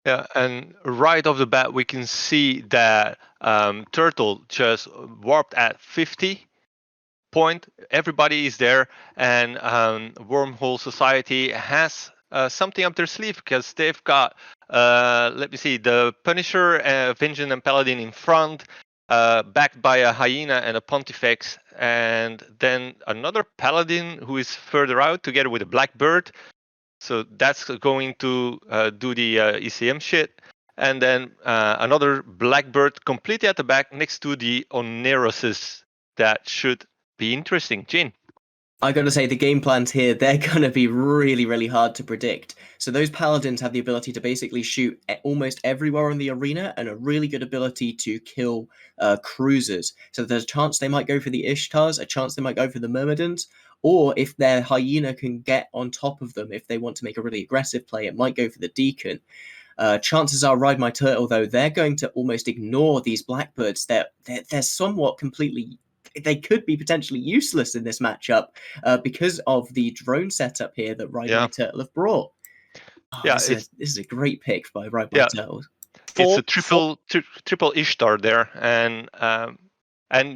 Yeah, and right off the bat, we can see that Turtle just warped at 50 point. Everybody is there, and Wormhole Society has something up their sleeve because they've got, let me see, the Punisher, Vengeance, and Paladin in front, backed by a Hyena and a Pontifex, and then another Paladin who is further out together with a Blackbird. So that's going to do the ECM shit. And then another Blackbird completely at the back next to the Oneroses. That should be interesting. Jin. I gotta say, the game plans here, they're gonna be really, really hard to predict. So those paladins have the ability to basically shoot almost everywhere in the arena and a really good ability to kill cruisers. So there's a chance they might go for the Ishtars, a chance they might go for the Myrmidons, or if their Hyena can get on top of them, if they want to make a really aggressive play, it might go for the Deacon. Chances are, Ride My Turtle, though, they're going to almost ignore these Blackbirds. They're somewhat completely, they could be potentially useless in this matchup because of the drone setup here that Ride My Turtle have brought. Oh, Yeah, this is a great pick by Ride My yeah, Turtle. it's a triple Ishtar there, and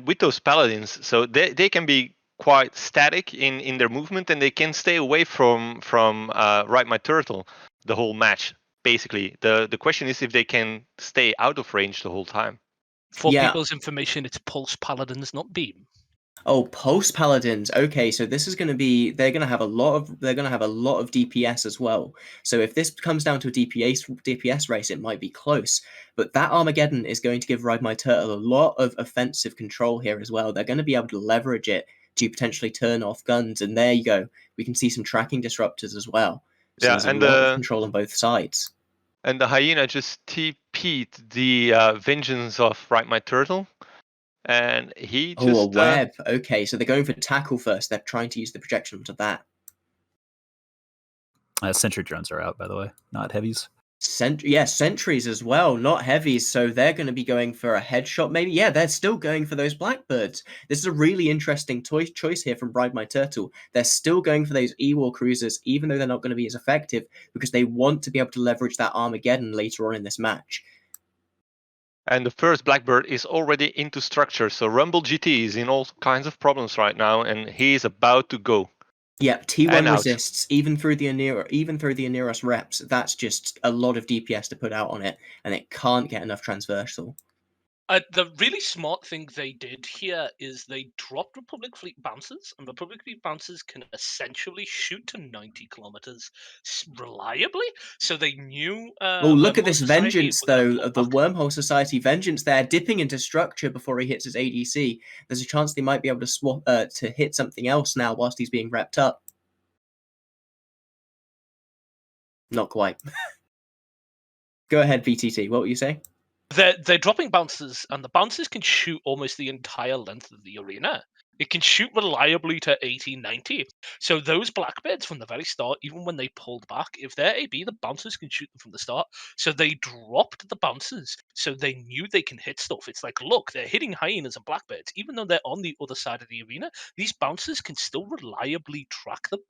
with those paladins, so they can be quite static in their movement, and they can stay away from Ride My Turtle the whole match. Basically, the question is if they can stay out of range the whole time. For people's information, it's Pulse Paladins, not Beam. Oh, Pulse Paladins. Okay, so this is going to be they're going to have a lot of DPS as well. So if this comes down to a DPS race, it might be close. But that Armageddon is going to give Ride My Turtle a lot of offensive control here as well. They're going to be able to leverage it to potentially turn off guns, and there you go. We can see some tracking disruptors as well. So there's a lot of control on both sides. And the Hyena just TP'd the Vengeance of Ride My Turtle. And he just... Oh, a web. Okay, so they're going for tackle first. They're trying to use the projection to that. Sentry drones are out, by the way, not heavies. Sentries as well, not heavies. So they're going to be going for a headshot, maybe. Yeah, they're still going for those Blackbirds. This is a really interesting choice here from Ride My Turtle. They're still going for those E-War cruisers, even though they're not going to be as effective, because they want to be able to leverage that Armageddon later on in this match. And the first Blackbird is already into structure, so Rumble GT is in all kinds of problems right now, and he is about to go. Yeah, T1 resists even through the Aneros reps. That's just a lot of DPS to put out on it, and it can't get enough transversal. The really smart thing they did here is they dropped Republic Fleet bouncers, and Republic Fleet bouncers can essentially shoot to 90 kilometers reliably. So they knew. Oh, look at this Vengeance, though, of the Wormhole Society Vengeance there, dipping into structure before he hits his ADC. There's a chance they might be able to swap to hit something else now whilst he's being repped up. Not quite. Go ahead, VTT. What were you saying? They're dropping bouncers, and the bouncers can shoot almost the entire length of the arena. It can shoot reliably to 80, 90. So those Blackbirds from the very start, even when they pulled back, if they're AB, the bouncers can shoot them from the start. So they dropped the bouncers, so they knew they can hit stuff. It's like, look, they're hitting Hyenas and Blackbirds. Even though they're on the other side of the arena, these bouncers can still reliably track them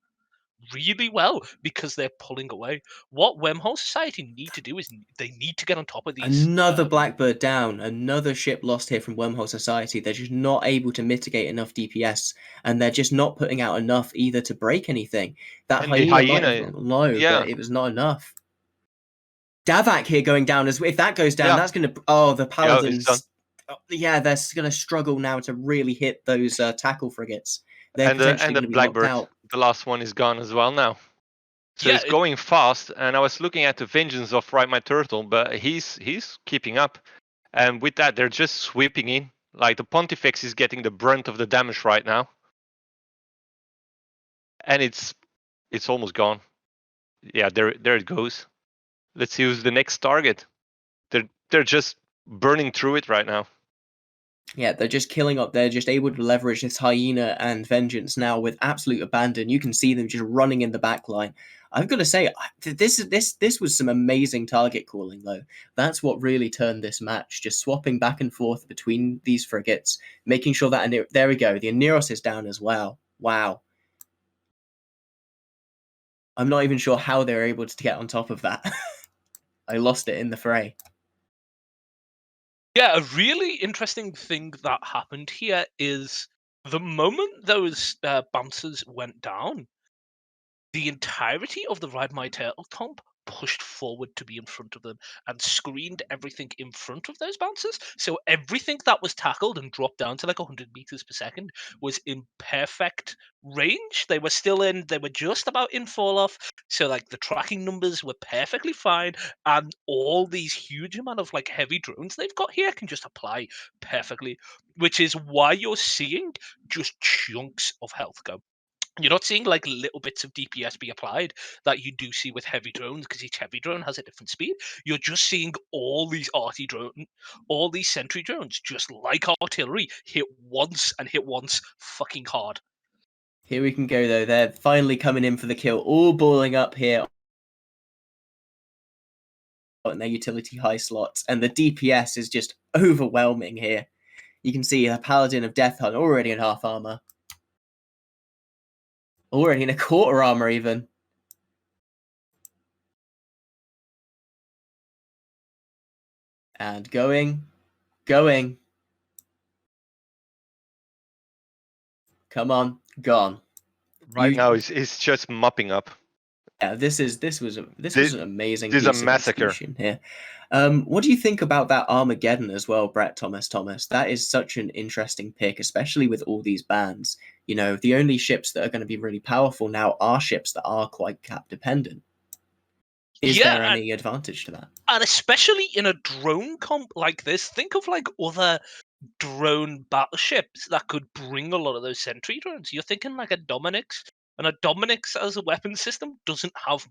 really well because they're pulling away. What Wormhole Society need to do is they need to get on top of these. Another Blackbird down, another ship lost here from Wormhole Society. They're just not able to mitigate enough DPS, and they're just not putting out enough either to break anything. That Hyena might have gone low, but it was not enough. Davak here going down as if that goes down, that's going to. Oh, the Paladins. Yeah, they're going to struggle now to really hit those tackle frigates. They're potentially going to be knocked out. The last one is gone as well now. So it's going fast, and I was looking at the Vengeance of Ride My Turtle, but he's keeping up. And with that, they're just sweeping in. Like the Pontifex is getting the brunt of the damage right now. And it's almost gone. Yeah, there it goes. Let's see who's the next target. They're just burning through it right now. Yeah, they're just killing up. They're just able to leverage this Hyena and Vengeance now with absolute abandon. You can see them just running in the back line. I've got to say, this was some amazing target calling, though. That's what really turned this match, just swapping back and forth between these frigates, making sure that... There we go. The Aneros is down as well. Wow. I'm not even sure how they're able to get on top of that. I lost it in the fray. Yeah, a really interesting thing that happened here is the moment those bouncers went down, the entirety of the Ride My Turtle comp pushed forward to be in front of them and screened everything in front of those bouncers. So everything that was tackled and dropped down to like 100 meters per second was in perfect range. They were just about in fall off. So like the tracking numbers were perfectly fine, and all these huge amount of like heavy drones they've got here can just apply perfectly, which is why you're seeing just chunks of health go. You're not seeing like little bits of DPS be applied that you do see with heavy drones, because each heavy drone has a different speed. You're just seeing all these all these sentry drones, just like artillery, hit once and hit once fucking hard. Here we can go, though. They're finally coming in for the kill, all balling up here in their utility high slots, and the DPS is just overwhelming here. You can see a Paladin of Death Hunt already in half armor. Already in a quarter armor, even. And going. Come on, gone. Right now, it's just mopping up. Yeah, this was an amazing this is a piece of massacre. execution here. What do you think about that Armageddon as well, Brett Thomas? That is such an interesting pick, especially with all these bans. You know, the only ships that are going to be really powerful now are ships that are quite cap dependent. Is there any advantage to that? And especially in a drone comp like this, think of like other drone battleships that could bring a lot of those sentry drones. You're thinking like a Dominix, and a Dominix as a weapon system doesn't have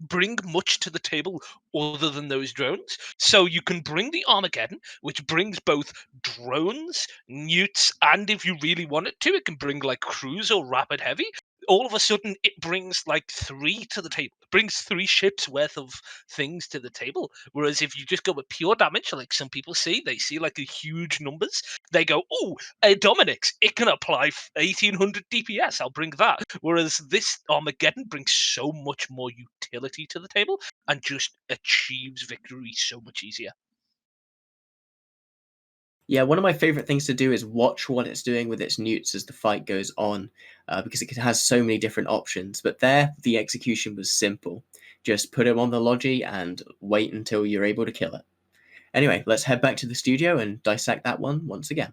bring much to the table other than those drones. So you can bring the Armageddon, which brings both drones, newts, and if you really want it to, it can bring like cruise or rapid heavy. All of a sudden, it brings like 3 to the table. It brings 3 ships worth of things to the table. Whereas if you just go with pure damage, like some people see, they see like a huge numbers. They go, "Oh, a Dominix, it can apply 1800 DPS. I'll bring that." Whereas this Armageddon brings so much more utility to the table and just achieves victory so much easier. Yeah, one of my favorite things to do is watch what it's doing with its newts as the fight goes on, because it has so many different options. But there, the execution was simple. Just put him on the Logi and wait until you're able to kill it. Anyway, let's head back to the studio and dissect that one once again.